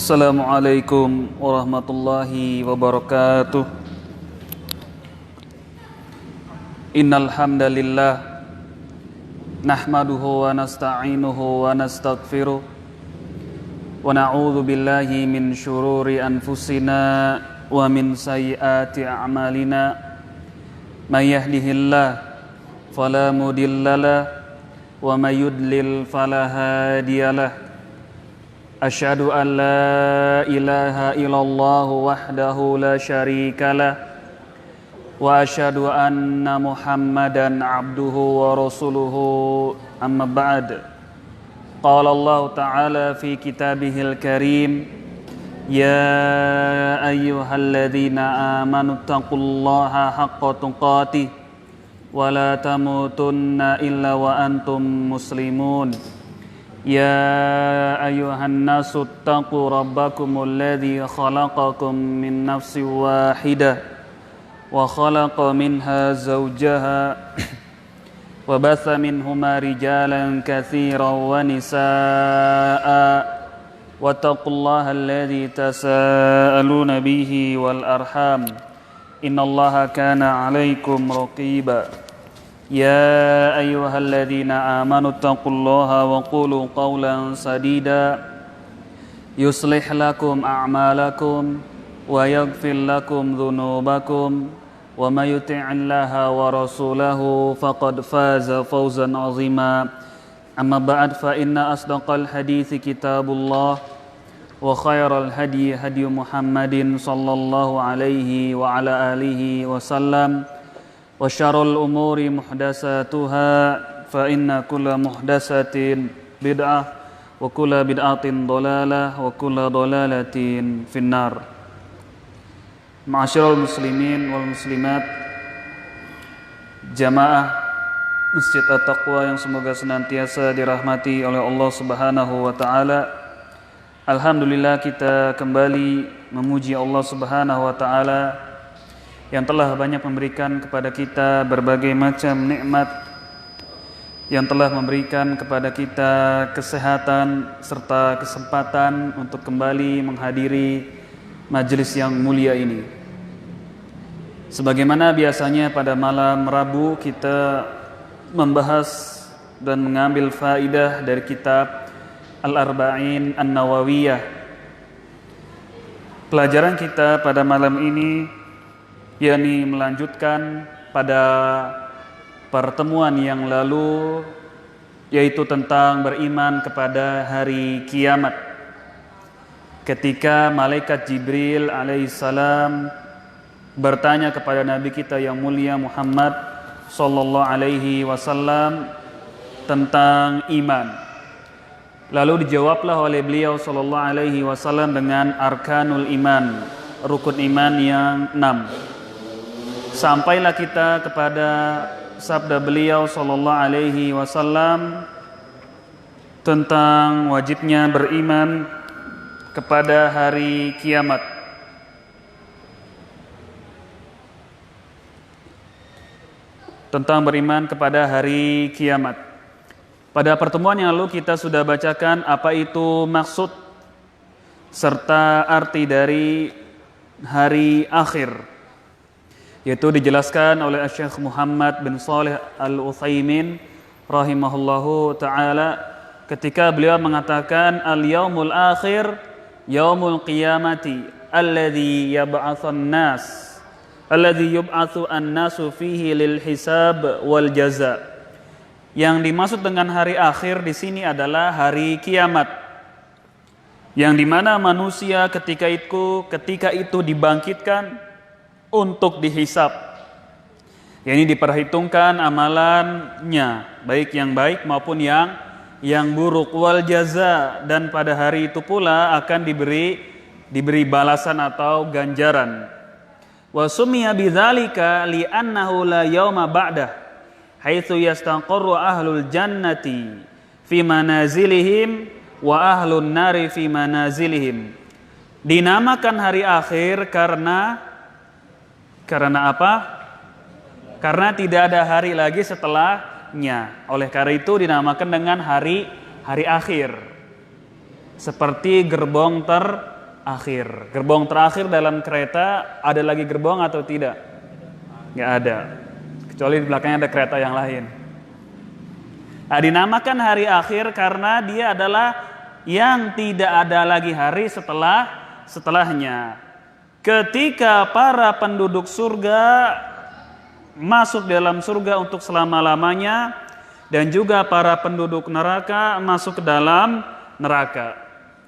Assalamualaikum warahmatullahi wabarakatuh. Innal hamdalillah nahmaduhu wa nasta'inuhu wa nastaghfiruh wa na'udzu billahi min syururi anfusina wa min sayyiati a'malina. May yahdihillah fala mudhillalah wa may yudlil fala hadiyalah. Asyhadu an la ilaha illallah wahdahu la syarikalah wa asyhadu anna Muhammadan abduhu wa rasuluhu, amma ba'd. Qala Allah ta'ala fi kitabihil karim, ya ayyuhalladzina amanu taqullaha haqqa tuqatih wa la tamutunna illa wa antum muslimun. Ya ayyuhan nasu taqu rabbakumul ladzi khalaqakum min nafsin wahidah wa khalaqa minha zawjaha wa batha minhuma rijalan katsiran wa nisaa'a wattaqullaha alladzi tasaaluna bihi wal arham innallaha kana 'alaikum raqiba. Ya ayyuhalladzina amanu taqullaha wa qulu qawlan sadida yuslih lakum a'malakum wa yaghfir lakum dhunubakum wa may yuti'illaha wa rasulahu faqad faza fawzan 'azima. Amma ba'd, fa inna asdaqal hadithi kitabullah wa khairal hadi hadi Muhammadin sallallahu alaihi wa ala alihi wa sallam. Wa syarrul umuri muhdatsatuha fa inna kulla muhdatsatin bid'ah wa kulla bid'atin dhalalah wa kulla dhalalatin finnar. Ma'asyiral muslimin wal muslimat, jamaah Masjid At-Taqwa yang semoga senantiasa dirahmati oleh Allah Subhanahu wa taala. Alhamdulillah, kita kembali memuji Allah Subhanahu wa taala yang telah banyak memberikan kepada kita berbagai macam nikmat, yang telah memberikan kepada kita kesehatan serta kesempatan untuk kembali menghadiri majelis yang mulia ini. Sebagaimana biasanya pada malam Rabu kita membahas dan mengambil faidah dari kitab Al-Arba'in An-Nawawiyah. Pelajaran kita pada malam ini yakni melanjutkan pada pertemuan yang lalu, yaitu tentang beriman kepada hari kiamat. Ketika malaikat Jibril alaihissalam bertanya kepada Nabi kita yang mulia Muhammad sallallahu alaihi wasallam tentang iman, lalu dijawablah oleh beliau sallallahu alaihi wasallam dengan arkanul iman, rukun iman yang 6. Sampailah kita kepada sabda beliau sallallahu alaihi wasallam tentang wajibnya beriman kepada hari kiamat. Tentang beriman kepada hari kiamat. Pada pertemuan yang lalu kita sudah bacakan apa itu maksud serta arti dari hari akhir, yaitu dijelaskan oleh Syekh Muhammad bin Shalih Al-Utsaimin rahimahullahu taala ketika beliau mengatakan al-yaumul akhir yaumul qiyamati alladzi yub'atsu an-nasu fihi lil hisab wal jaza. Yang dimaksud dengan hari akhir di sini adalah hari kiamat, yang dimana manusia ketika itu dibangkitkan untuk dihisab, yakni diperhitungkan amalannya, baik yang baik maupun yang buruk, wal jaza, dan pada hari itu pula akan diberi balasan atau ganjaran. Wa sumiya bidzalika li'annahu la yauma ba'dah haitsu yastaqarru ahlul jannati fi manazilihim wa ahlun nari fi manazilihim. Dinamakan hari akhir karena apa? Karena tidak ada hari lagi setelahnya. Oleh karena itu dinamakan dengan hari akhir. Seperti gerbong akhir. Gerbong terakhir dalam kereta, ada lagi gerbong atau tidak? Nggak ada. Kecuali di belakangnya ada kereta yang lain. Nah, dinamakan hari akhir karena dia adalah yang tidak ada lagi hari setelahnya. Ketika para penduduk surga masuk dalam surga untuk selama-lamanya, dan juga para penduduk neraka masuk ke dalam neraka.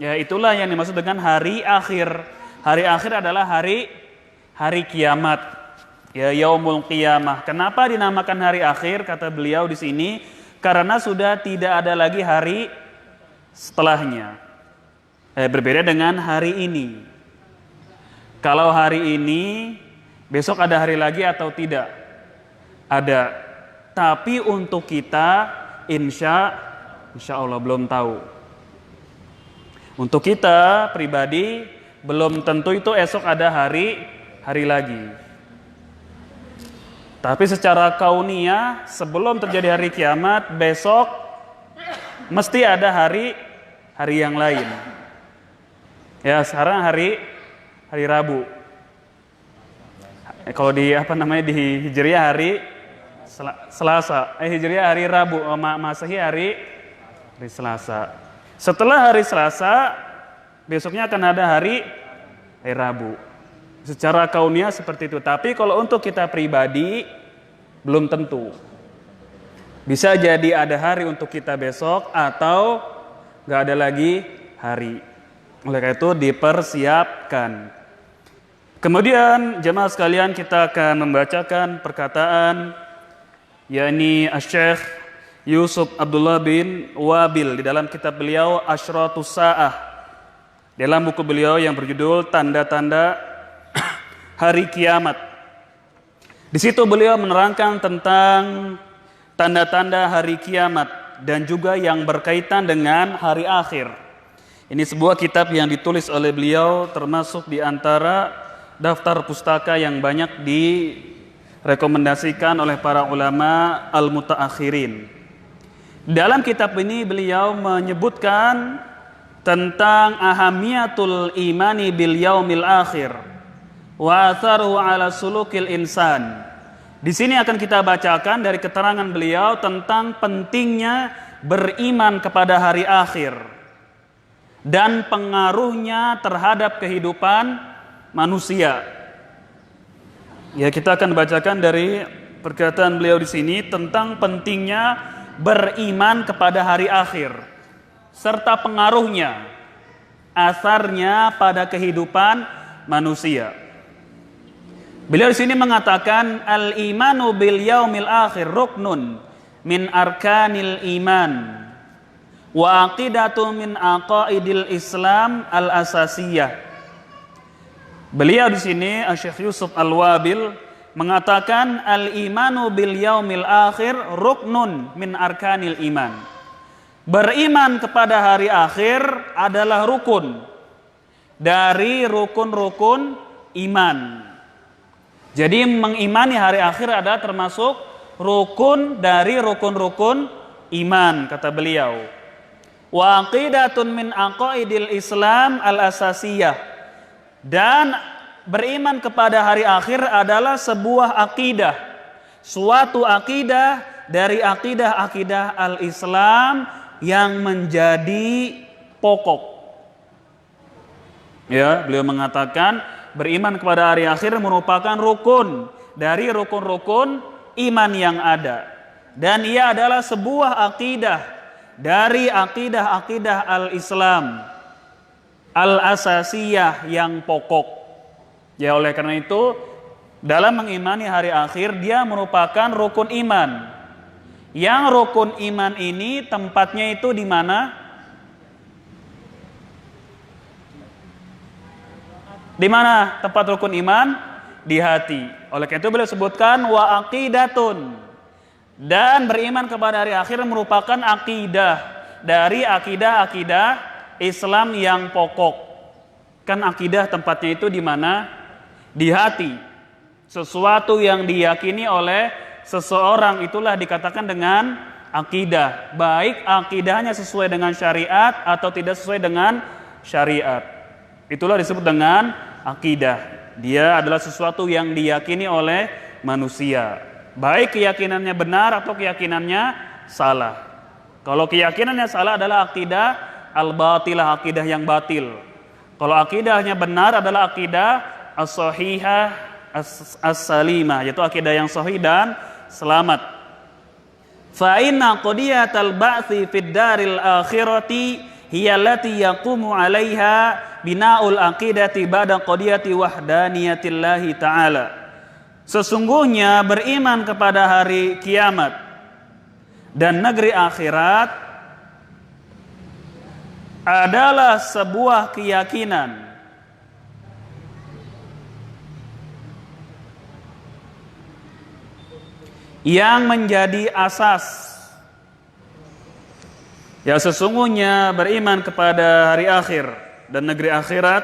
Ya, itulah yang dimaksud dengan hari akhir. Hari akhir adalah hari kiamat. Ya, yaumul qiyamah. Kenapa dinamakan hari akhir? Kata beliau di sini, karena sudah tidak ada lagi hari setelahnya. Berbeda dengan hari ini. Kalau hari ini, besok ada hari lagi atau tidak? Ada. Tapi untuk kita, insya Allah belum tahu. Untuk kita pribadi, belum tentu itu esok ada hari lagi. Tapi secara kauniyah, sebelum terjadi hari kiamat, besok mesti ada hari yang lain. Ya, sekarang hari Rabu. Kalau di di Hijriah hari Selasa. Hijriah hari Rabu, Masehi hari Selasa. Setelah hari Selasa, besoknya akan ada hari Rabu. Secara kauniyah seperti itu. Tapi kalau untuk kita pribadi, belum tentu. Bisa jadi ada hari untuk kita besok atau nggak ada lagi hari. Oleh karena itu dipersiapkan. Kemudian jemaah sekalian, kita akan membacakan perkataan yakni Asy-Syaikh Yusuf Abdullah bin Wabil di dalam kitab beliau Asyratus Sa'ah, dalam buku beliau yang berjudul Tanda-tanda Hari Kiamat. Di situ beliau menerangkan tentang tanda-tanda hari kiamat dan juga yang berkaitan dengan hari akhir. Ini sebuah kitab yang ditulis oleh beliau, termasuk di antara daftar pustaka yang banyak direkomendasikan oleh para ulama al-mutaakhirin. Dalam kitab ini beliau menyebutkan tentang ahamiyatul imani bil yaumil akhir wa atharuhu ala sulukil insan. Di sini akan kita bacakan dari keterangan beliau tentang pentingnya beriman kepada hari akhir dan pengaruhnya terhadap kehidupan manusia. Ya, kita akan bacakan dari perkataan beliau di sini tentang pentingnya beriman kepada hari akhir serta pengaruhnya, asarnya pada kehidupan manusia. Beliau di sini mengatakan al-imanu bil yaumil akhir ruknun min arkanil iman wa aqidatu min aqaidil Islam al-asasiyah. Beliau di sini Syekh Yusuf Al-Wabil mengatakan al-imanu bil yaumil akhir ruknun min arkanil iman. Beriman kepada hari akhir adalah rukun dari rukun-rukun iman. Jadi mengimani hari akhir adalah termasuk rukun dari rukun-rukun iman, kata beliau. Wa aqidatun min aqaidil Islam al-asasiyah. Dan beriman kepada hari akhir adalah sebuah akidah, suatu akidah dari akidah-akidah al-Islam yang menjadi pokok. Ya, beliau mengatakan beriman kepada hari akhir merupakan rukun dari rukun-rukun iman yang ada. Dan ia adalah sebuah akidah dari akidah-akidah al-Islam al-asasiyah yang pokok. Ya, oleh karena itu dalam mengimani hari akhir dia merupakan rukun iman. Yang rukun iman ini tempatnya itu di mana? Di mana tempat rukun iman? Di hati. Oleh karena itu beliau sebutkan wa aqidatun. Dan beriman kepada hari akhir merupakan akidah dari akidah-akidah Islam yang pokok. Kan akidah tempatnya itu di mana? Di hati. Sesuatu yang diyakini oleh seseorang itulah dikatakan dengan akidah. Baik akidahnya sesuai dengan syariat atau tidak sesuai dengan syariat. Itulah disebut dengan akidah. Dia adalah sesuatu yang diyakini oleh manusia. Baik keyakinannya benar atau keyakinannya salah. Kalau keyakinannya salah adalah akidah al-batilah, akidah yang batil. Kalau akidahnya benar adalah akidah as-sahihah as-salimah, yaitu akidah yang sahih dan selamat. Fa inna qadiyatal ba'tsi fid daril akhirati hiya allati yaqumu 'alaiha bina'ul aqidati ba'da qadiyati wahdaniyatillahi ta'ala. Sesungguhnya beriman kepada hari kiamat dan negeri akhirat adalah sebuah keyakinan yang menjadi asas. Ya, sesungguhnya beriman kepada hari akhir dan negeri akhirat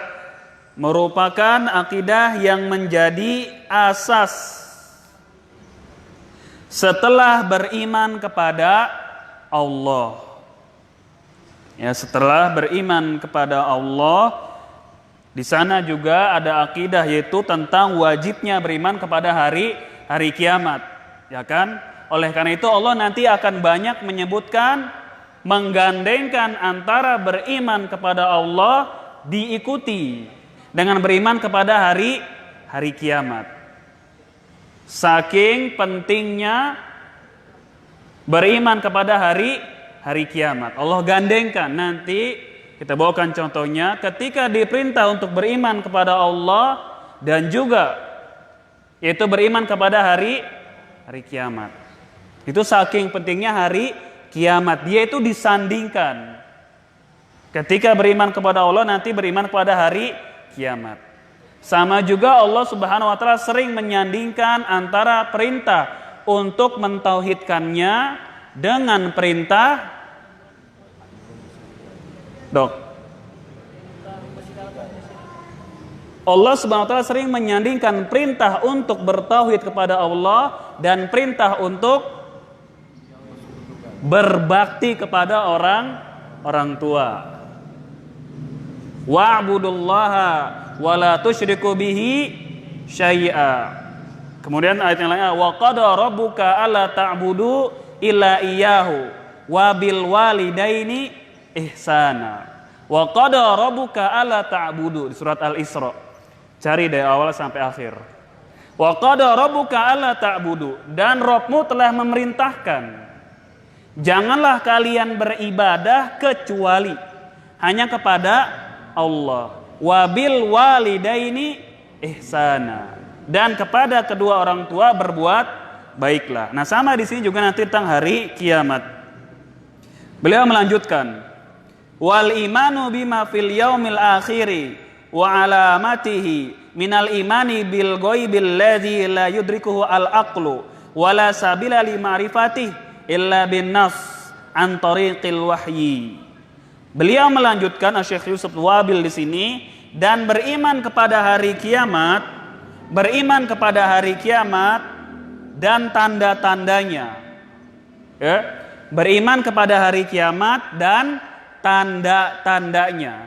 merupakan akidah yang menjadi asas setelah beriman kepada Allah. Ya, setelah beriman kepada Allah, di sana juga ada akidah yaitu tentang wajibnya beriman kepada hari kiamat. Ya kan? Oleh karena itu Allah nanti akan banyak menyebutkan menggandengkan antara beriman kepada Allah diikuti dengan beriman kepada hari kiamat. Saking pentingnya beriman kepada hari kiamat, Allah gandengkan. Nanti kita bawakan contohnya ketika diperintah untuk beriman kepada Allah dan juga yaitu beriman kepada hari kiamat. Itu saking pentingnya hari kiamat, dia itu disandingkan. Ketika beriman kepada Allah, nanti beriman kepada hari kiamat. Sama juga Allah Subhanahu wa taala sering menyandingkan antara perintah untuk mentauhidkannya dengan perintah Allah Subhanahu wa taala sering menyandingkan perintah untuk bertauhid kepada Allah dan perintah untuk berbakti kepada orang tua. Wa'budullaha wa la tusyriku bihi syai'a. Kemudian ayat yang lainnya wa qada rabbuka alla ta'budu illa iyyahu wa bil walidaini ihsana. Wa qada rabbuka alla ta'budu di surat Al-Isra. Cari dari awal sampai akhir. Wa qada rabbuka alla ta'budu, dan Rabbmu telah memerintahkan janganlah kalian beribadah kecuali hanya kepada Allah. Wabil walidaini ihsana, dan kepada kedua orang tua berbuat baiklah. Nah, sama di sini juga nanti tentang hari kiamat. Beliau melanjutkan, wal imanu bima fil yaumil akhiri wa alamatihi minal imani bil ghaibil ladzi la yudrikuhu al aqlu wala sabila li ma'rifatihi illa bin nas an tariqil wahyi. Beliau melanjutkan, Syekh Yusuf Wabil di sini, dan beriman kepada hari kiamat, beriman kepada hari kiamat dan tanda-tandanya. Ya, beriman kepada hari kiamat dan tanda-tandanya.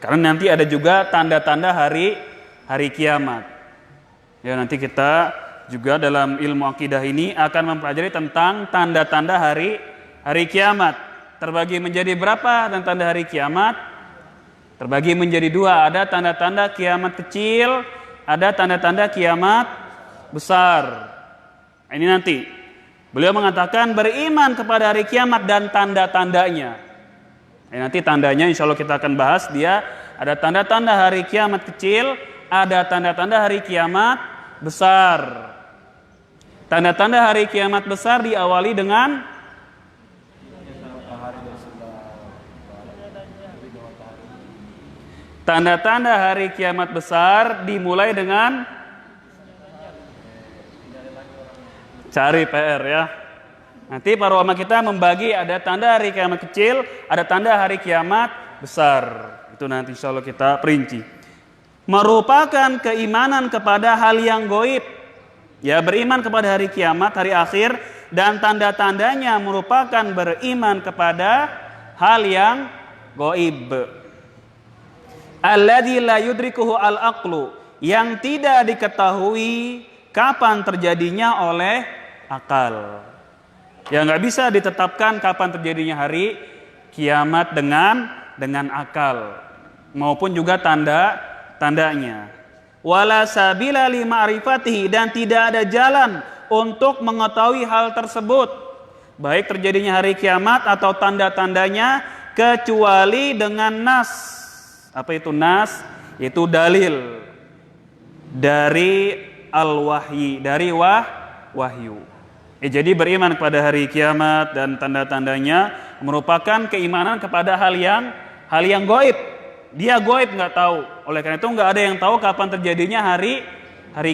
Karena nanti ada juga tanda-tanda hari kiamat. Ya, nanti kita juga dalam ilmu akidah ini akan mempelajari tentang tanda-tanda hari kiamat. Terbagi menjadi berapa tanda-tanda hari kiamat? Terbagi menjadi dua. Ada tanda-tanda kiamat kecil, ada tanda-tanda kiamat besar. Ini nanti beliau mengatakan beriman kepada hari kiamat dan tanda-tandanya. Nanti tandanya insya Allah kita akan bahas. Dia ada tanda-tanda hari kiamat kecil, ada tanda-tanda hari kiamat besar. Tanda-tanda hari kiamat besar diawali dengan tanda-tanda hari kiamat besar dimulai dengan cari PR ya. Nanti para ulama kita membagi ada tanda hari kiamat kecil, ada tanda hari kiamat besar. Itu nanti insya Allah kita perinci. Merupakan keimanan kepada hal yang gaib. Ya, beriman kepada hari kiamat, hari akhir, dan tanda-tandanya merupakan beriman kepada hal yang gaib. alladzi la yudrikuhu al-aqlu, yang tidak diketahui kapan terjadinya oleh akal. Ya nggak bisa ditetapkan kapan terjadinya hari kiamat dengan akal maupun juga tandanya. Wala sabila li ma'rifatihi, dan tidak ada jalan untuk mengetahui hal tersebut, baik terjadinya hari kiamat atau tanda-tandanya, kecuali dengan nas. Apa itu nas? Itu dalil dari al-wahyi, dari wahyu. Jadi beriman kepada hari kiamat dan tanda-tandanya merupakan keimanan kepada hal yang gaib. Dia gaib, nggak tahu. Oleh karena itu nggak ada yang tahu kapan terjadinya hari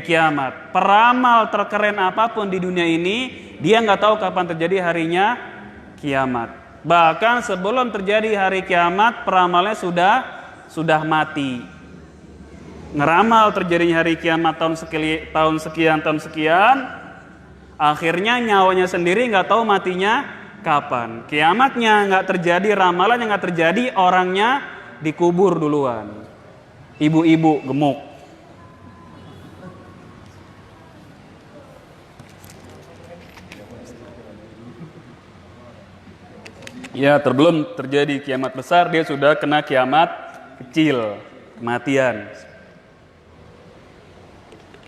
kiamat. Peramal terkeren apapun di dunia ini, dia nggak tahu kapan terjadi harinya kiamat. Bahkan sebelum terjadi hari kiamat, peramalnya sudah mati. Ngeramal terjadinya hari kiamat tahun sekian, akhirnya nyawanya sendiri nggak tahu matinya kapan. Kiamatnya nggak terjadi, ramalannya nggak terjadi, orangnya dikubur duluan. Ibu-ibu gemuk. Ya, sebelum terjadi kiamat besar, dia sudah kena kiamat kecil, kematian.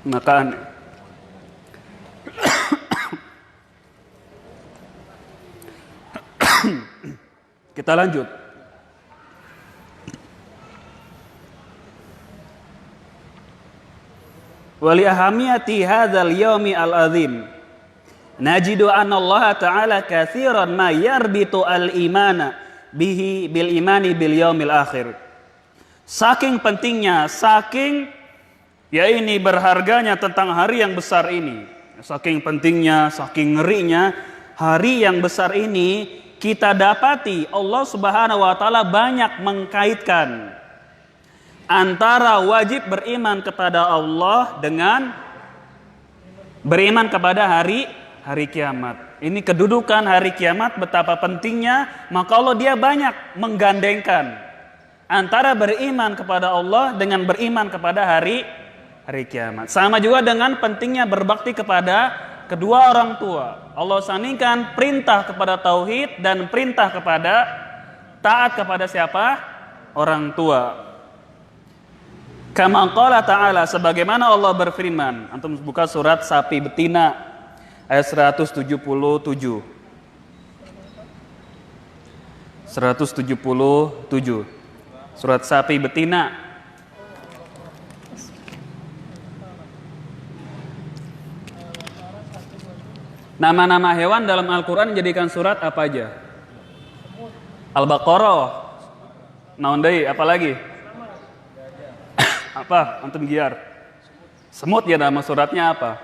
Maka kita lanjut. Wali ahamiyati hadzal yaumi al-azim najidu anna Allah ta'ala katsiran ma yarbitu al-imana bihi bil imani bil yaumil akhir. Saking pentingnya, ya ini berharganya tentang hari yang besar ini. Saking pentingnya, saking ngerinya hari yang besar ini, kita dapati Allah Subhanahu wa taala banyak mengkaitkan antara wajib beriman kepada Allah dengan beriman kepada hari kiamat. Ini kedudukan hari kiamat betapa pentingnya, maka Allah dia banyak menggandengkan antara beriman kepada Allah dengan beriman kepada hari kiamat. Sama juga dengan pentingnya berbakti kepada kedua orang tua. Allah sandingkan perintah kepada tauhid dan perintah kepada taat kepada siapa? Orang tua. Kama qala ta'ala, sebagaimana Allah berfirman. Antum buka surat sapi betina ayat 177. 177. Surat sapi betina. Nama-nama hewan dalam Al-Quran dijadikan surat apa aja? Al-Baqarah. Naon deui, apa lagi? Apa? Antum giar. Semut ya, nama suratnya apa?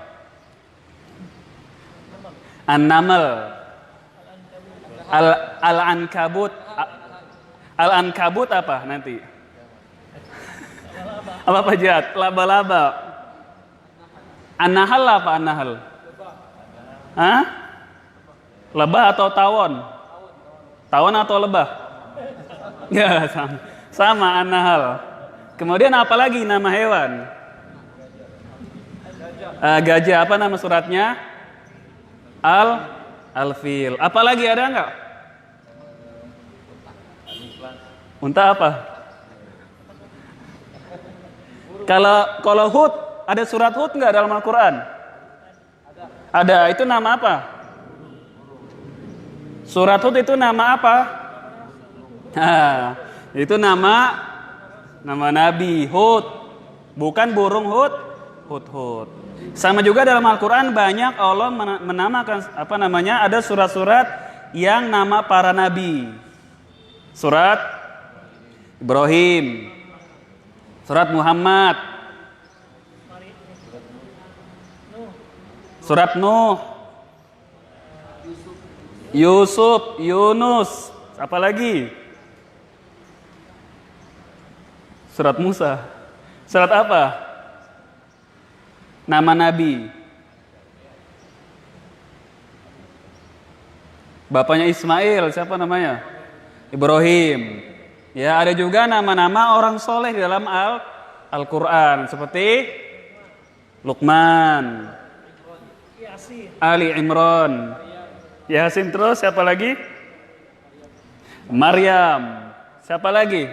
An-Naml. Al-Ankabut. Al-Ankabut apa nanti? Apa Jat? Laba-laba. An-Nahl apa An-Nahl? Hah? Lebah atau tawon? Tawon atau lebah? Ya, sama An-Nahl. Kemudian apa lagi nama hewan? Gajah. Apa nama suratnya? Al-Fil. Apa lagi, ada enggak? Unta apa? Kalau Hud, ada surat Hud enggak dalam Al-Quran? Ada. Itu nama apa? Surat Hud itu nama apa? Nah, itu nama Nabi Hud, bukan burung Hud. Sama juga dalam Al-Quran banyak Allah menamakan ada surat-surat yang nama para nabi. Surat Ibrahim, surat Muhammad, surat Nuh, Yusuf, Yunus, apa lagi? Surat Musa. Surat apa? Nama Nabi. Bapaknya Ismail, siapa namanya? Ibrahim. Ya, ada juga nama-nama orang soleh di dalam Al-Quran seperti Luqman, Ali Imran, Yasin, terus siapa lagi? Maryam. Siapa lagi?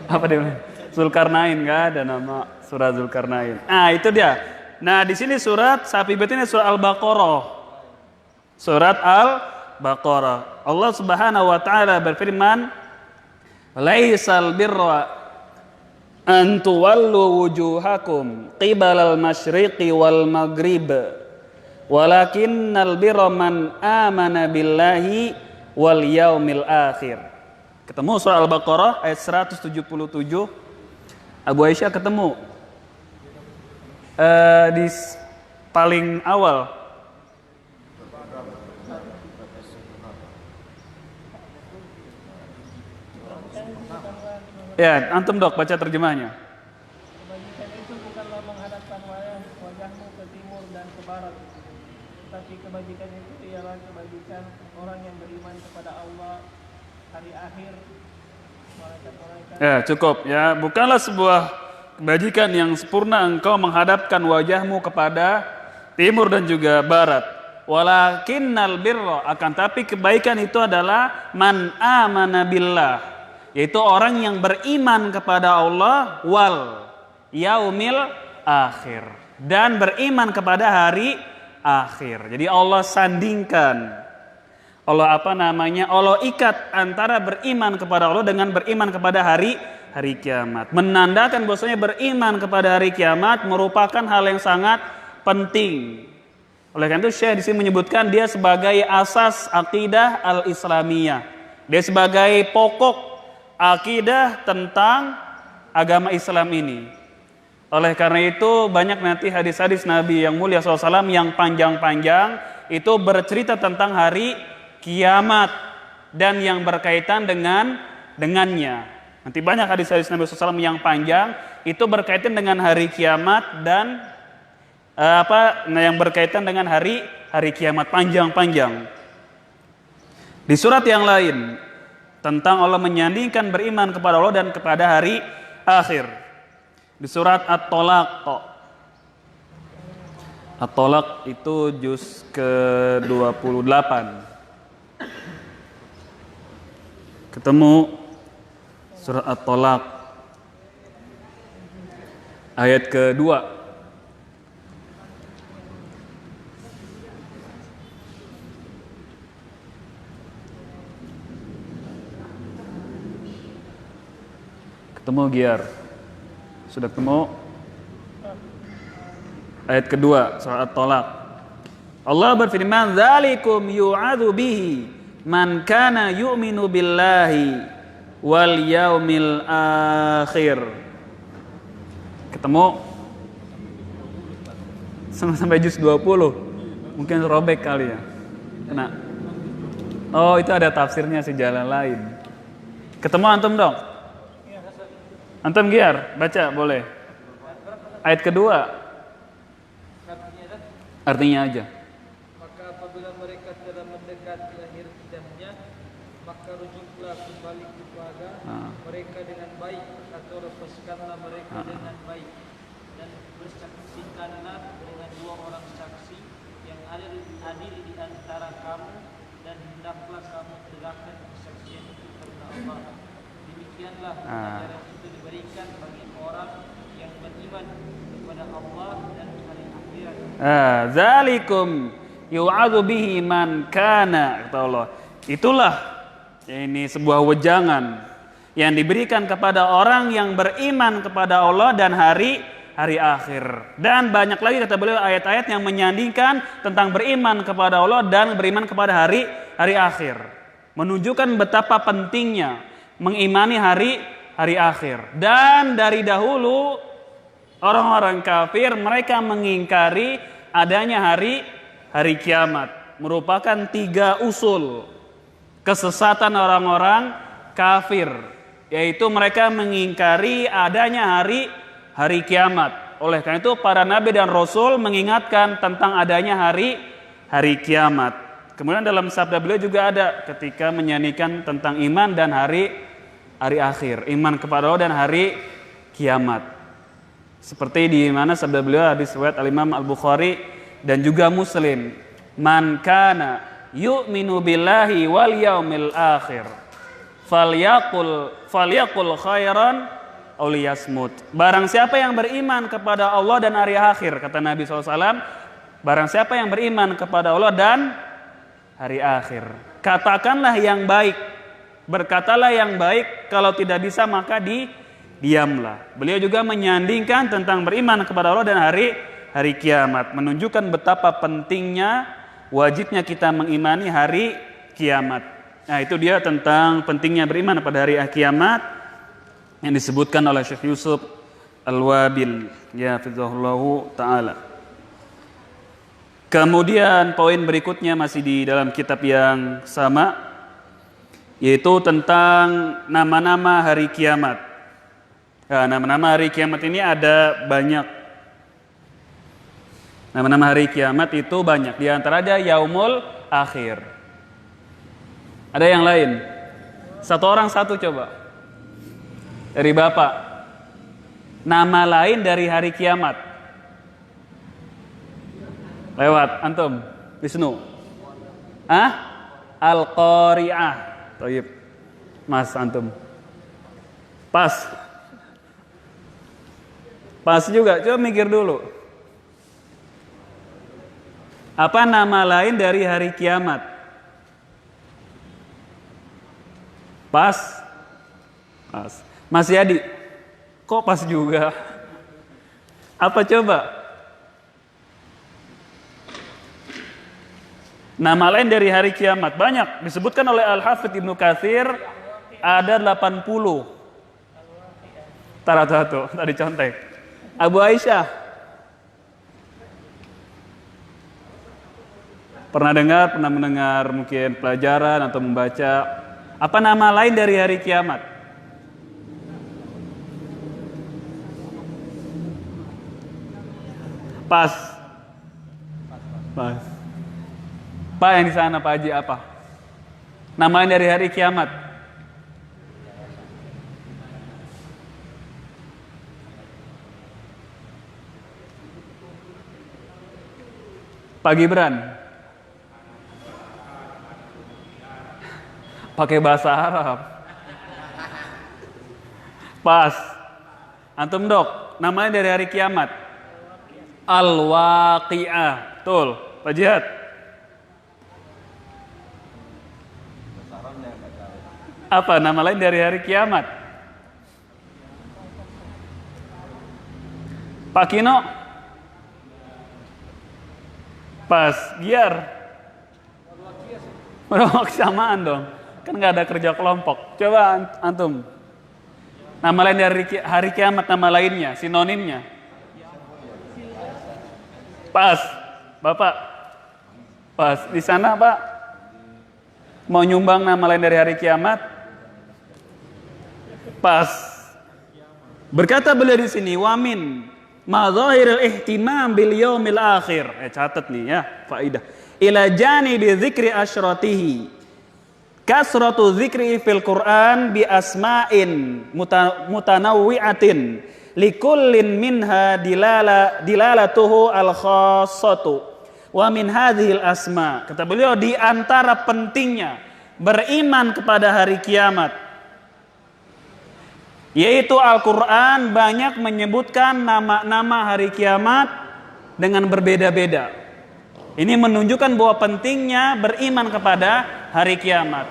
Apa dia? Zulkarnain, nggak ada nama surat Zulkarnain. Nah, itu dia. Nah, di sini surat sapi bet ini surat Al-Baqarah. Surat Al-Baqarah. Allah Subhanahu wa taala berfirman, "Laisal birra an tuwallu wujuhakum qibalal masyriqi wal maghrib, walakinnal birra man amana billahi wal yaumil akhir." Ketemu surah Al-Baqarah ayat 177. Abu Aisyah ketemu di paling awal. Ya, antum dok baca terjemahnya. Kebajikan itu bukanlah menghadapkan wajahmu ke timur dan ke barat, tetapi kebajikan itu ialah kebajikan orang yang beriman kepada Allah, hari akhir, malaikat-malaikat. Ya, cukup ya. Bukanlah sebuah kebajikan yang sempurna engkau menghadapkan wajahmu kepada timur dan juga barat. Walakinnal birra, akan tapi kebaikan itu adalah man amana billah, yaitu orang yang beriman kepada Allah wal yaumil akhir, dan beriman kepada hari akhir. Jadi Allah sandingkan, Allah ikat antara beriman kepada Allah dengan beriman kepada hari kiamat. Menandakan bahwasanya beriman kepada hari kiamat merupakan hal yang sangat penting. Oleh karena itu Syekh di sini menyebutkan dia sebagai asas akidah al-Islamiyah. Dia sebagai pokok akidah tentang agama Islam ini. Oleh karena itu banyak nanti hadis-hadis Nabi yang mulia SAW yang panjang-panjang itu bercerita tentang hari kiamat dan yang berkaitan dengannya. Nanti banyak hadis-hadis Nabi SAW yang panjang itu berkaitan dengan hari kiamat dan yang berkaitan dengan hari kiamat panjang-panjang. Di surat yang lain tentang Allah menyandingkan beriman kepada Allah dan kepada hari akhir. Di surat At-Tolaq. At-Tolaq itu juz ke-28. Ketemu surat At-Tolaq ayat ke-2. Ketemu Giar? Sudah ketemu? Ayat kedua surah At-Tolaq. Allah berfirman, "Dzalikum yu'adzu bihi man kana yu'minu billahi wal yaumil akhir." Ketemu? Sampai juz 20. Mungkin robek kali ya. Kena. Oh, itu ada tafsirnya sejalan lain. Ketemu antum dong? Antum Giar, baca boleh. Ayat kedua. Artinya aja. Maka apabila mereka telah mendekat akhir hidupnya, maka rujuklah kembali kepada mereka dengan baik, atau lepaskanlah mereka dengan baik, dan bersaksikanlah dengan dua orang saksi yang adil di antara kamu, dan hendaklah kamu tegakkan kesaksian itu karena Allah. Demikianlah ajaran itu diberikan bagi orang yang beriman kepada Allah dan hari akhirat. Zalikum yu'adzu bihi man kana, kata Allah. Itulah ini sebuah wejangan yang diberikan kepada orang yang beriman kepada Allah dan hari akhir. Dan banyak lagi kata beliau ayat-ayat yang menyandingkan tentang beriman kepada Allah dan beriman kepada hari akhir. Menunjukkan betapa pentingnya mengimani hari akhir. Dan dari dahulu orang-orang kafir mereka mengingkari adanya hari kiamat. Merupakan 3 usul kesesatan orang-orang kafir, yaitu mereka mengingkari adanya hari kiamat. Oleh karena itu para nabi dan rasul mengingatkan tentang adanya hari kiamat. Kemudian dalam sabda beliau juga ada ketika menyanyikan tentang iman dan hari akhir, iman kepada Allah dan hari kiamat. Seperti di mana sabda beliau hadis riwayat Al-Imam Al-Bukhari dan juga Muslim, "Man kana yu'minu billahi wal yaumil akhir falyaqul khairan aw liyasmut." Barang siapa yang beriman kepada Allah dan hari akhir, kata Nabi SAW, barang siapa yang beriman kepada Allah dan hari akhir, katakanlah yang baik, berkatalah yang baik, kalau tidak bisa maka diamlah. Beliau juga menyandingkan tentang beriman kepada Allah dan hari kiamat, menunjukkan betapa pentingnya, wajibnya kita mengimani hari kiamat. Nah, itu dia tentang pentingnya beriman pada hari kiamat yang disebutkan oleh Syekh Yusuf Al-Wabil, ya hafizahullahu taala. Kemudian poin berikutnya masih di dalam kitab yang sama, yaitu tentang nama-nama hari kiamat. Nah, nama-nama hari kiamat ini ada banyak. Nama-nama hari kiamat itu banyak. Di antaranya Yaumul Akhir. Ada yang lain? Satu orang satu coba. Dari Bapak. Nama lain dari hari kiamat. Lewat antum, Wisnu. Al-Qari'ah. Thayyib. Mas antum. Pas. Pas juga, coba mikir dulu. Apa nama lain dari hari kiamat? Pas. Pas. Mas Yadi. Kok pas juga? Apa coba? Nama lain dari hari kiamat banyak, disebutkan oleh Al-Hafidz Ibnu Katsir ada 80. Taratu tadi contek. Abu Aisyah. Pernah mendengar mungkin pelajaran atau membaca apa nama lain dari hari kiamat? Pas. Pak yang di sana Pak Haji apa? Namanya dari hari kiamat. Pak Gibran. Pakai bahasa Arab. Pas. Antum dok, namanya dari hari kiamat. Al-Waqi'ah. Betul, Pak Jihad. Apa nama lain dari hari kiamat? Pak Kino? Pas, biar. Samaan dong. Kan nggak ada kerja kelompok. Coba antum. Nama lain dari hari kiamat, nama lainnya, sinonimnya. Pas, Bapak. Pas, di sana Pak. Mau nyumbang nama lain dari hari kiamat? Pas. Berkata beliau di sini, wamin mazahiril ihtimam bil yaumil akhir. Catat nih ya, faidah. Ila janibi dzikri asyratihi. Kasratu dzikri fil Qur'an bi asma'in mutanawwi'atin likullin minha dilalatuhu al-khassatu wa min hadhil asma. Kata beliau, di antara pentingnya beriman kepada hari kiamat, yaitu Al-Quran banyak menyebutkan nama-nama hari kiamat dengan berbeda-beda. Ini menunjukkan bahwa pentingnya beriman kepada hari kiamat.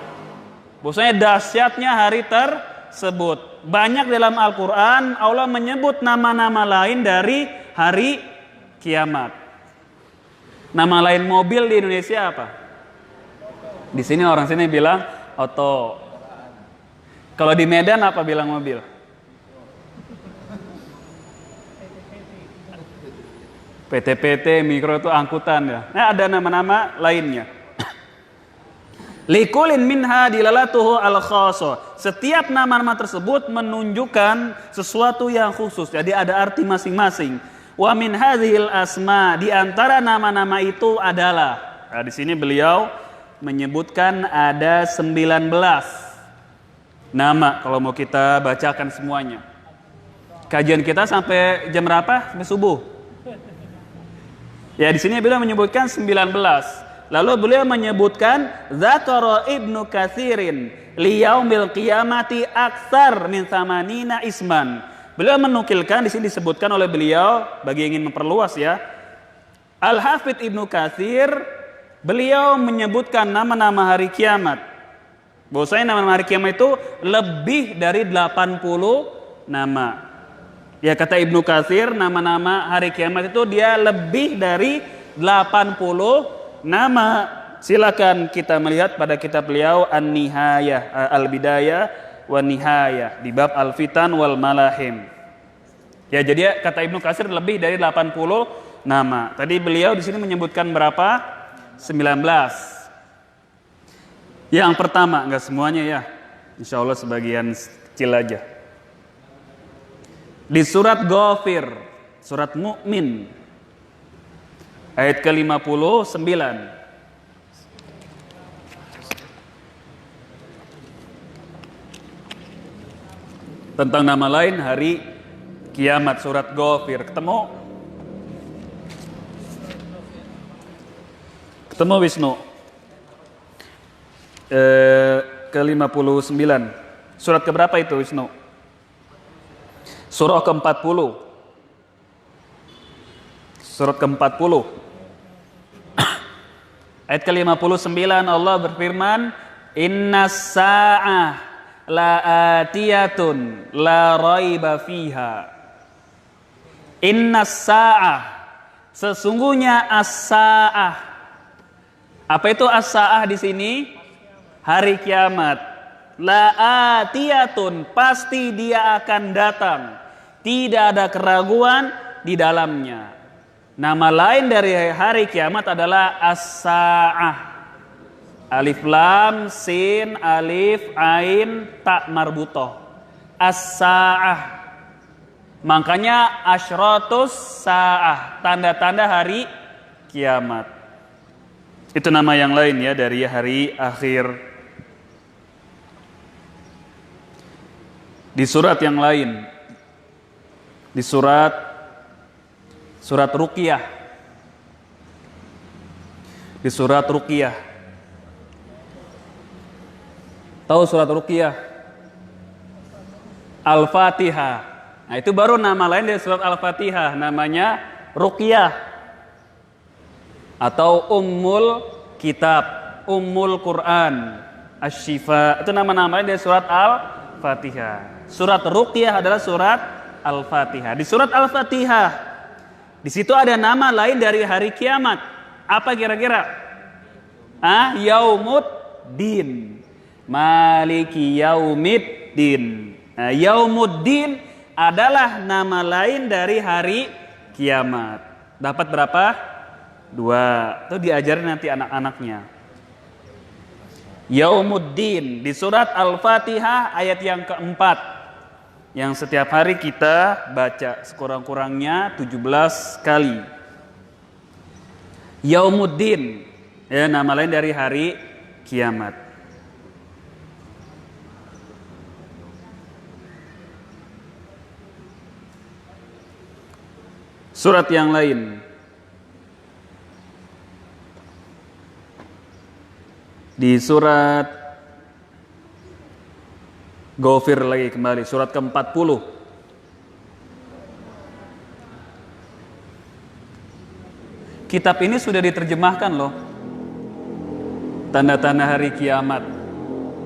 Bahwasanya dahsyatnya hari tersebut. Banyak dalam Al-Quran Allah menyebut nama-nama lain dari hari kiamat. Nama lain mobil di Indonesia apa? Di sini orang sini bilang oto. Kalau di Medan apa bilang mobil? PT-PT, mikro itu angkutan ya. Nah, ada nama-nama lainnya. Likulin minha dilalatuhu al-khassa. Setiap nama-nama tersebut menunjukkan sesuatu yang khusus. Jadi ada arti masing-masing. Wa min hadhil asma, di antara nama-nama itu adalah. Nah, di sini beliau menyebutkan ada 19 nama kalau mau kita bacakan semuanya. Kajian kita sampai jam berapa? Sampai subuh. Ya, di sini beliau menyebutkan 19. Lalu beliau menyebutkan Dzakara Ibnu Katsirin liyaumil qiyamati aktsar min tsamanina isman. Beliau menukilkan, di sini disebutkan oleh beliau bagi yang ingin memperluas ya. Al-Hafidz Ibnu Katsir beliau menyebutkan nama-nama hari kiamat. Bahwasanya nama-nama hari kiamat itu lebih dari 80 nama. Ya, kata Ibnu Katsir, nama-nama hari kiamat itu dia lebih dari 80 nama. Silakan kita melihat pada kitab beliau An-Nihayah, Al-Bidayah wa Nihayah di bab Al-Fitan wal Malahim. Ya, jadi kata Ibnu Katsir lebih dari 80 nama. Tadi beliau di sini menyebutkan berapa? 19. Yang pertama, enggak semuanya ya. Insya Allah sebagian kecil aja. Di surat Ghafir, surat Mukmin, ayat ke-59. Tentang nama lain hari kiamat, surat Ghafir. Ketemu Wisnu? Ke-59. Surat keberapa itu Wisnu? Surah ke-40. Surat ke-40. Ayat ke-59 Allah berfirman, "Innas sa'ah la'atiyatun la raiba fiha." Innas sa'ah, sesungguhnya as-sa'ah. Apa itu as-sa'ah di sini? Hari kiamat. La'atiyatun, pasti dia akan datang. Tidak ada keraguan di dalamnya. Nama lain dari hari kiamat adalah as-sa'ah. Alif lam sin alif ain ta marbutoh. As-sa'ah. Makanya asyratus sa'ah, tanda-tanda hari kiamat. Itu nama yang lain ya dari hari akhir. Di surat yang lain, di surat Ruqyah. Di surat Ruqyah. Tahu surat Ruqyah? Al-Fatihah. Nah, itu baru nama lain dari surat Al-Fatihah, namanya Ruqyah atau Ummul Kitab, Ummul Quran, Asy-Syifa. Itu nama-nama lain dari surat Al-Fatihah. Surat Ruqyah adalah surat Al-Fatihah. Di surat Al-Fatihah, di situ ada nama lain dari hari kiamat. Apa kira-kira? Yaumuddin. Maliki Yaumiddin. Nah, Yaumuddin adalah nama lain dari hari kiamat. Dapat berapa? 2. Itu diajarin nanti anak-anaknya. Yaumuddin di surat Al-Fatihah ayat yang keempat, yang setiap hari kita baca sekurang-kurangnya 17 kali. Yaumuddin, ya, nama lain dari hari kiamat. Surat yang lain, di surat Ghafir lagi kembali, surat ke-40. Kitab ini sudah diterjemahkan loh. Tanda-tanda hari kiamat.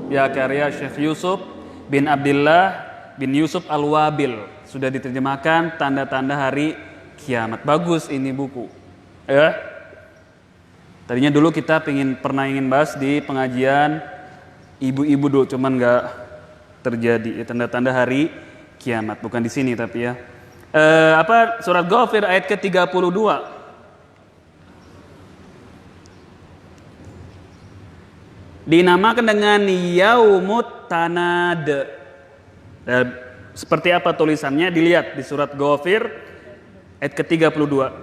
Ya, karya Syekh Yusuf bin Abdullah bin Yusuf Al-Wabil. Sudah diterjemahkan tanda-tanda hari kiamat. Bagus ini buku. Ya. Tadinya dulu kita pernah ingin bahas di pengajian ibu-ibu dulu, cuman nggak terjadi. Tanda-tanda hari kiamat, bukan di sini tapi ya. Surat Ghafir ayat ke-32. Dinamakan dengan Yaumut Tanad. Seperti apa tulisannya? Dilihat di surat Ghafir ayat ke-32.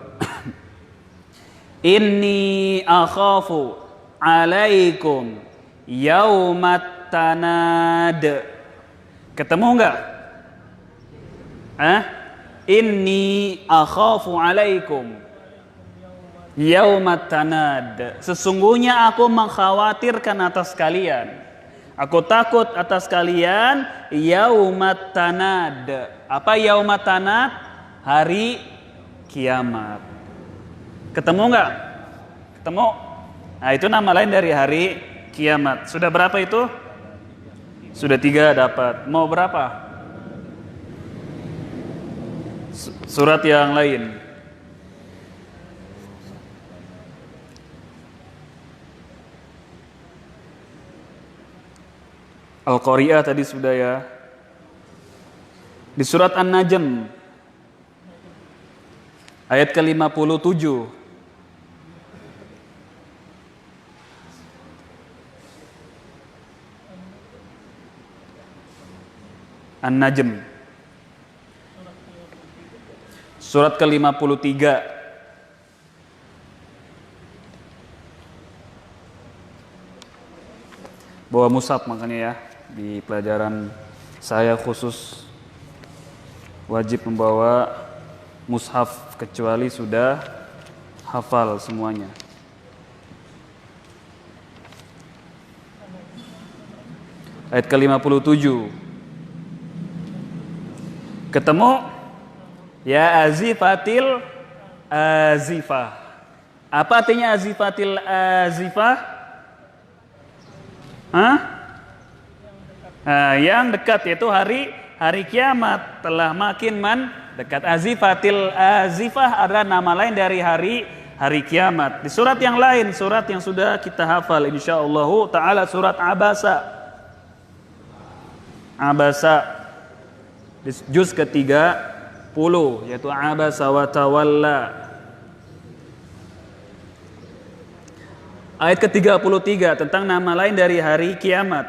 Inni akhafu alaikum yaumat tanad. Ketemu enggak? Inni akhafu alaikum yaumat tanad. Sesungguhnya aku mengkhawatirkan atas kalian. Aku takut atas kalian yaumat tanad. Apa yaumat tanad? Hari kiamat. Ketemu enggak? Ketemu? Nah, itu nama lain dari hari kiamat. Sudah berapa itu? Sudah 3 dapat. Mau berapa? Surat yang lain. Al-Qari'ah tadi sudah ya. Di surat An-Najm ayat ke-57. An-Najm surat ke-53. Bawa mushaf makanya ya, di pelajaran saya khusus wajib membawa mushaf kecuali sudah hafal semuanya. Ayat ke-57. Ketemu? Ya azifatil azifah. Apa artinya azifatil azifah? Yang dekat, yaitu hari kiamat telah makin mendekat. Azifatil azifah adalah nama lain dari hari kiamat. Di surat yang lain, surat yang sudah kita hafal insyaallah taala, surat Abasa. Abasa di juz ke-30, yaitu Abasa wa tawalla. Ayat ke-33 tentang nama lain dari hari kiamat.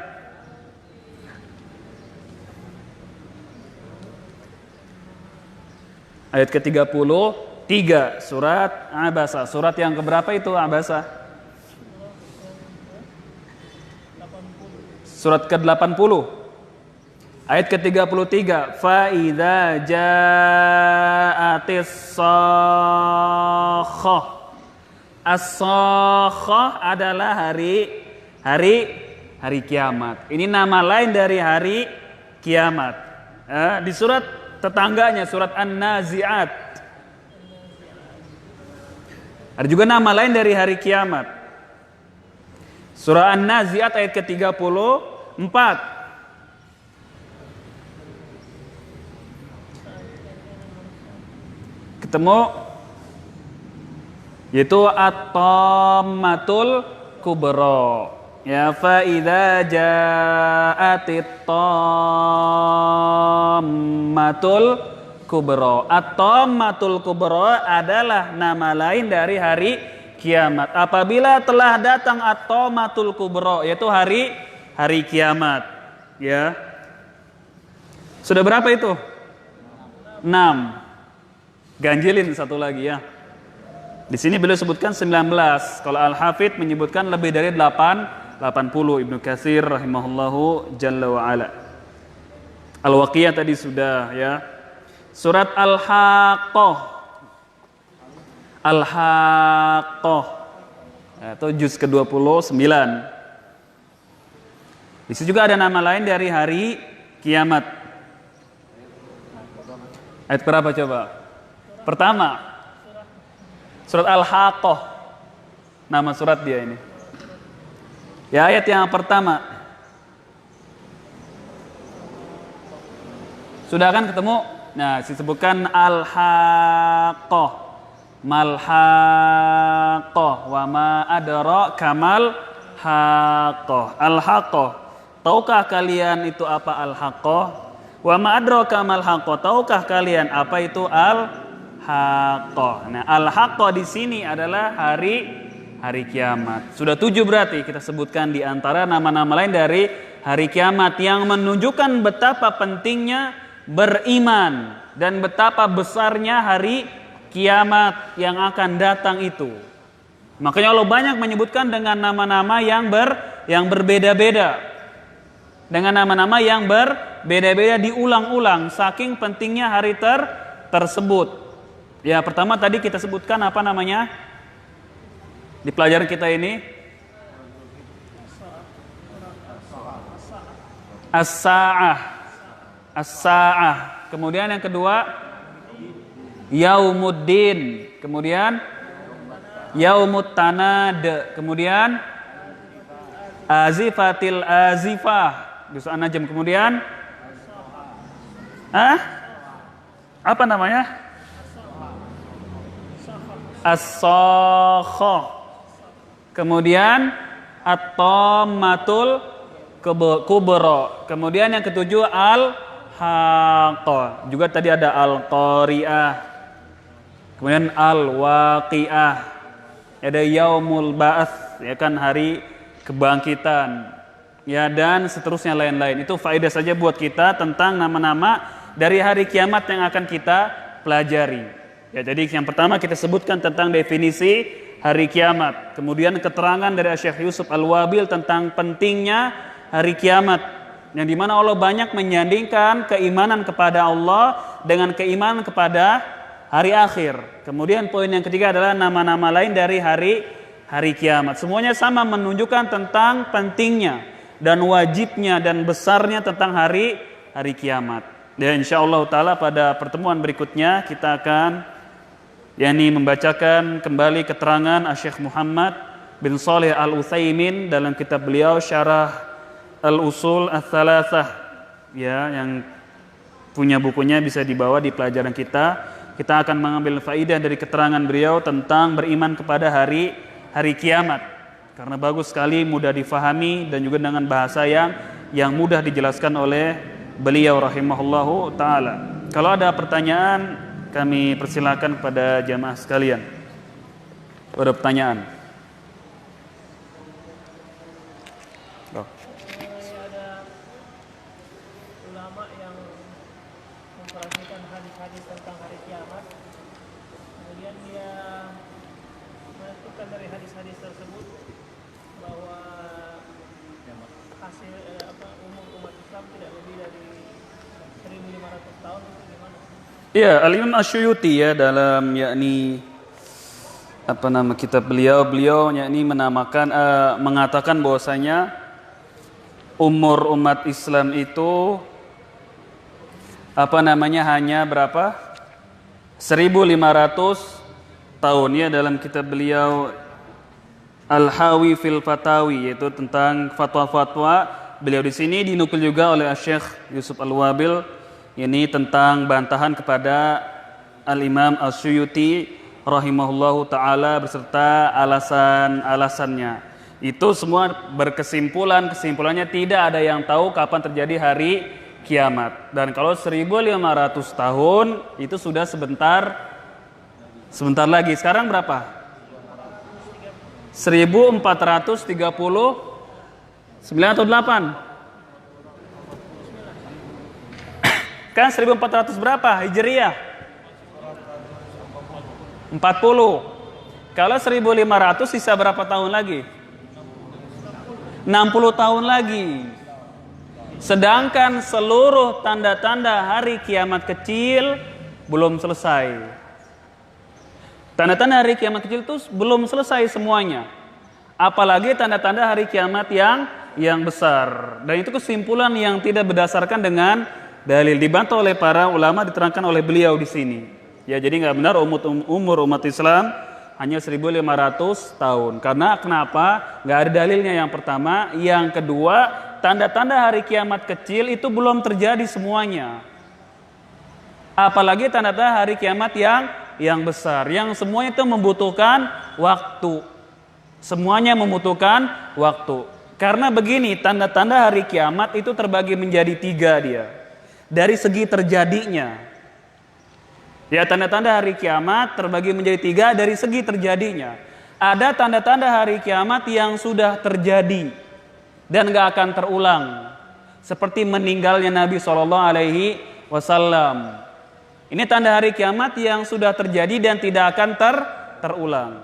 Ayat ke-33 surat Abasa. Surat yang keberapa itu Abasa? Surat ke-80. Ayat ke-33, fa idza ja'atis shakhah. As-shakhah adalah hari kiamat. Ini nama lain dari hari kiamat. Di surat tetangganya, surat An-Nazi'at, ada juga nama lain dari hari kiamat. Surah An-Nazi'at ayat ke-34. Ketemu, yaitu at-tammatul kubra. Ya fa idza ja'atit tammatul kubra. At-tammatul kubra adalah nama lain dari hari kiamat. Apabila telah datang at-tammatul kubra, yaitu hari kiamat. Ya. Sudah berapa itu? 6. Ganjilin satu lagi ya. Di sini beliau sebutkan 19. Kalau Al-Hafidh menyebutkan lebih dari 80. Ibnu Katsir rahimahullahu jalla wa ala. Al-Waqiah tadi sudah ya. Surat Al-Haqqah. Al-Haqqah. Atau juz ke-29. Di situ juga ada nama lain dari hari kiamat. Ayat berapa coba? Pertama, surat Al-Haqqah. Nama surat dia ini. Ya, ayat yang pertama. Sudah kan ketemu? Nah, disebutkan Al-Haqqah. Mal-Haqqah. Wa ma adraka mal Haqqah. Al-Haqqah. Tahukah kalian itu apa Al-Haqqah? Wa ma adraka mal Haqqah. Tahukah kalian apa itu Al-Haqqah? Nah, Al-Haqqah di sini adalah hari kiamat. Sudah 7 berarti kita sebutkan di antara nama-nama lain dari hari kiamat yang menunjukkan betapa pentingnya beriman dan betapa besarnya hari kiamat yang akan datang itu. Makanya Allah banyak menyebutkan dengan nama-nama yang berbeda-beda. Dengan nama-nama yang berbeda-beda diulang-ulang saking pentingnya hari tersebut. Ya, pertama tadi kita sebutkan apa namanya? Di pelajaran kita ini As-Sa'ah. As-Sa'ah. Kemudian yang kedua Yaumuddin. Kemudian Yaumut Tanad. Kemudian Azifatil Azifah. Juz An-Najm. Kemudian apa namanya? As-Sakhah. Kemudian At-Tammatul Kubra. Kemudian yang ketujuh Al-Haqqah. Juga tadi ada Al-Qari'ah. Kemudian Al-Waqi'ah. Ada Yaumul Ba'ats, ya kan, hari kebangkitan. Ya, dan seterusnya lain-lain. Itu faedah saja buat kita tentang nama-nama dari hari kiamat yang akan kita pelajari. Ya, jadi yang pertama kita sebutkan tentang definisi hari kiamat. Kemudian keterangan dari Syekh Yusuf Al-Wabil tentang pentingnya hari kiamat, yang dimana Allah banyak menyandingkan keimanan kepada Allah dengan keimanan kepada hari akhir. Kemudian poin yang ketiga adalah nama-nama lain dari hari kiamat. Semuanya sama menunjukkan tentang pentingnya dan wajibnya dan besarnya tentang hari kiamat. Dan insyaallah taala pada pertemuan berikutnya kita akan membacakan kembali keterangan Syekh Muhammad bin Shalih Al-Utsaimin dalam kitab beliau Syarah Al-Usul Ats-Tsalatsah, ya, yang punya bukunya bisa dibawa di pelajaran kita. Kita akan mengambil faidah dari keterangan beliau tentang beriman kepada hari kiamat, karena bagus sekali, mudah difahami dan juga dengan bahasa yang mudah dijelaskan oleh beliau rahimahullahu taala. Kalau ada pertanyaan, kami persilakan kepada jamaah sekalian. Ada pertanyaan? Ada ulama yang memperhatikan hadis-hadis tentang hari kiamat, kemudian dia menentukan dari hadis-hadis tersebut bahwa hasil umur umat Islam tidak lebih dari 1.500 tahun. Itu gimana? Iya, Al-Imam Asy-Syuyuti ya dalam kitab beliau menamakan mengatakan bahwasanya umur umat Islam itu hanya berapa? 1.500 tahun ya, dalam kitab beliau Al-Hawi fil Fatawi, yaitu tentang fatwa-fatwa beliau. Di sini dinukil juga oleh Syekh Yusuf Al-Wabil ini tentang bantahan kepada Al-Imam Asy-Syuyuti rahimahullahu taala beserta alasan-alasannya. Itu semua kesimpulannya tidak ada yang tahu kapan terjadi hari kiamat. Dan kalau 1.500 tahun itu sudah sebentar lagi. Sekarang berapa? 1439 atau 8? Kan 1400 berapa? Hijriyah 40. Kalau 1.500 sisa berapa tahun lagi? 60 tahun lagi. Sedangkan seluruh tanda-tanda hari kiamat kecil belum selesai. Tanda-tanda hari kiamat kecil itu belum selesai semuanya. Apalagi tanda-tanda hari kiamat yang besar. Dan itu kesimpulan yang tidak berdasarkan dengan dalil, dibantah oleh para ulama, diterangkan oleh beliau di sini. Ya, jadi nggak benar umur umat Islam hanya 1.500 tahun. Karena kenapa? Nggak ada dalilnya yang pertama. Yang kedua, tanda-tanda hari kiamat kecil itu belum terjadi semuanya. Apalagi tanda-tanda hari kiamat yang besar, yang semuanya itu membutuhkan waktu. Semuanya membutuhkan waktu. Karena begini, tanda-tanda hari kiamat itu terbagi menjadi 3 dia. Dari segi terjadinya, ya, tanda-tanda hari kiamat terbagi menjadi 3 dari segi terjadinya. Ada tanda-tanda hari kiamat yang sudah terjadi dan gak akan terulang, seperti meninggalnya Nabi SAW. Ini tanda hari kiamat yang sudah terjadi dan tidak akan terulang.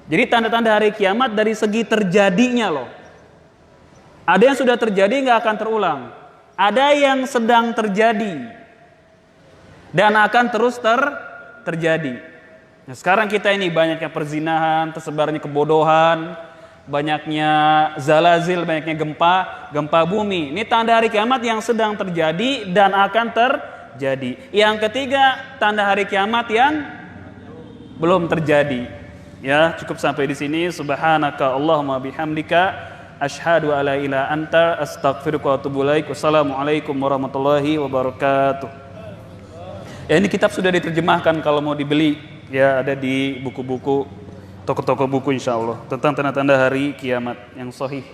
Jadi tanda-tanda hari kiamat dari segi terjadinya loh. Ada yang sudah terjadi nggak akan terulang. Ada yang sedang terjadi dan akan terus terjadi. Nah, sekarang kita ini banyaknya perzinahan, tersebarnya kebodohan, banyaknya zalazil, banyaknya gempa bumi. Ini tanda hari kiamat yang sedang terjadi dan akan terjadi. Yang ketiga, tanda hari kiamat yang belum terjadi. Ya, cukup sampai di sini. Subhanaka Allahumma bihamdika asyhadu alla ilaha anta astaghfiruka wa atubu ilaik. Wassalamualaikum warahmatullahi wabarakatuh. Ya, ini kitab sudah diterjemahkan kalau mau dibeli. Ya, ada di buku-buku toko-toko buku insyaallah tentang tanda-tanda hari kiamat yang sahih.